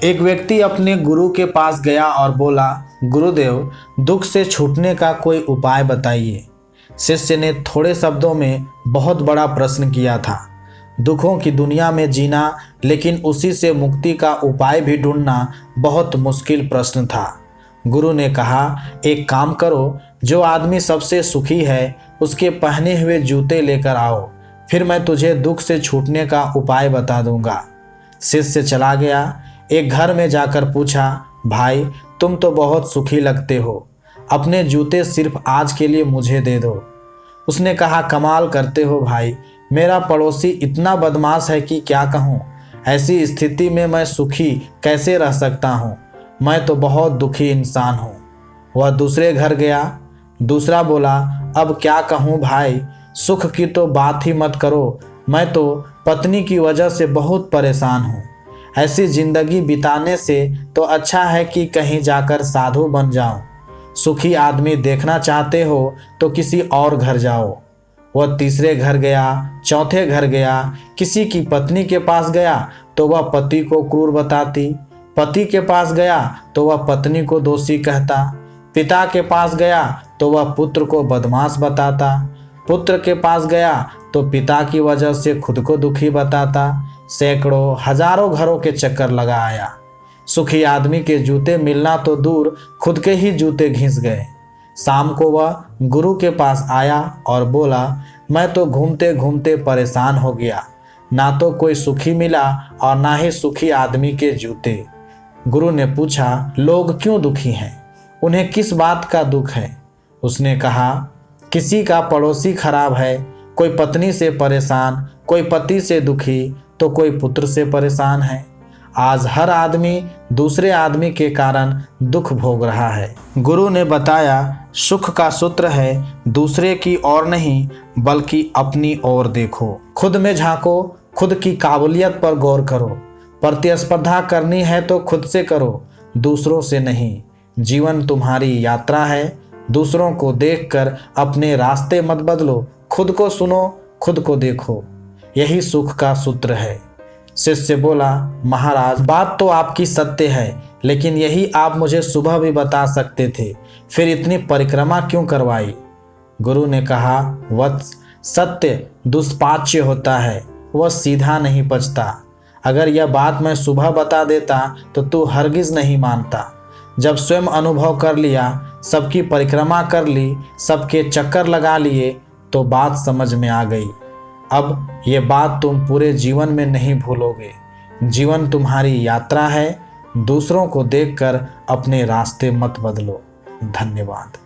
एक व्यक्ति अपने गुरु के पास गया और बोला, गुरुदेव, दुख से छूटने का कोई उपाय बताइए। शिष्य ने थोड़े शब्दों में बहुत बड़ा प्रश्न किया था। दुखों की दुनिया में जीना, लेकिन उसी से मुक्ति का उपाय भी ढूंढना बहुत मुश्किल प्रश्न था। गुरु ने कहा, एक काम करो, जो आदमी सबसे सुखी है उसके पहने हुए जूते लेकर आओ, फिर मैं तुझे दुख से छूटने का उपाय बता दूंगा। शिष्य चला गया। एक घर में जाकर पूछा, भाई, तुम तो बहुत सुखी लगते हो, अपने जूते सिर्फ आज के लिए मुझे दे दो। उसने कहा, कमाल करते हो भाई, मेरा पड़ोसी इतना बदमाश है कि क्या कहूँ। ऐसी स्थिति में मैं सुखी कैसे रह सकता हूँ? मैं तो बहुत दुखी इंसान हूँ। वह दूसरे घर गया। दूसरा बोला, अब क्या कहूँ भाई, सुख की तो बात ही मत करो, मैं तो पत्नी की वजह से बहुत परेशान हूँ। ऐसी जिंदगी बिताने से तो अच्छा है कि कहीं जाकर साधु बन जाऊं। सुखी आदमी देखना चाहते हो तो किसी और घर जाओ। वह तीसरे घर गया, चौथे घर गया। किसी की पत्नी के पास गया तो वह पति को क्रूर बताती, पति के पास गया तो वह पत्नी को दोषी कहता, पिता के पास गया तो वह पुत्र को बदमाश बताता, पुत्र के पास गया तो पिता की वजह से खुद को दुखी बताता। सैकड़ों हजारों घरों के चक्कर लगा आया। सुखी आदमी के जूते मिलना तो दूर, खुद के ही जूते घिस गए। शाम को वह गुरु के पास आया और बोला, मैं तो घूमते घूमते परेशान हो गया, ना तो कोई सुखी मिला और ना ही सुखी आदमी के जूते। गुरु ने पूछा, लोग क्यों दुखी हैं? उन्हें किस बात का दुख है? उसने कहा, किसी का पड़ोसी खराब है, कोई पत्नी से परेशान, कोई पति से दुखी, तो कोई पुत्र से परेशान है। आज हर आदमी दूसरे आदमी के कारण दुख भोग रहा है। गुरु ने बताया, सुख का सूत्र है, दूसरे की ओर नहीं बल्कि अपनी ओर देखो। खुद में झांको, खुद की काबिलियत पर गौर करो। प्रतिस्पर्धा करनी है तो खुद से करो, दूसरों से नहीं। जीवन तुम्हारी यात्रा है, दूसरों को देखकर अपने रास्ते मत बदलो। खुद को सुनो, खुद को देखो, यही सुख का सूत्र है। शिष्य बोला, महाराज, बात तो आपकी सत्य है, लेकिन यही आप मुझे सुबह भी बता सकते थे, फिर इतनी परिक्रमा क्यों करवाई? गुरु ने कहा, वत्स, सत्य दुष्पाच्य होता है, वह सीधा नहीं पचता। अगर यह बात मैं सुबह बता देता तो तू हरगिज नहीं मानता। जब स्वयं अनुभव कर लिया, सबकी परिक्रमा कर ली, सबके चक्कर लगा लिए, तो बात समझ में आ गई। अब ये बात तुम पूरे जीवन में नहीं भूलोगे। जीवन तुम्हारी यात्रा है, दूसरों को देखकर अपने रास्ते मत बदलो। धन्यवाद।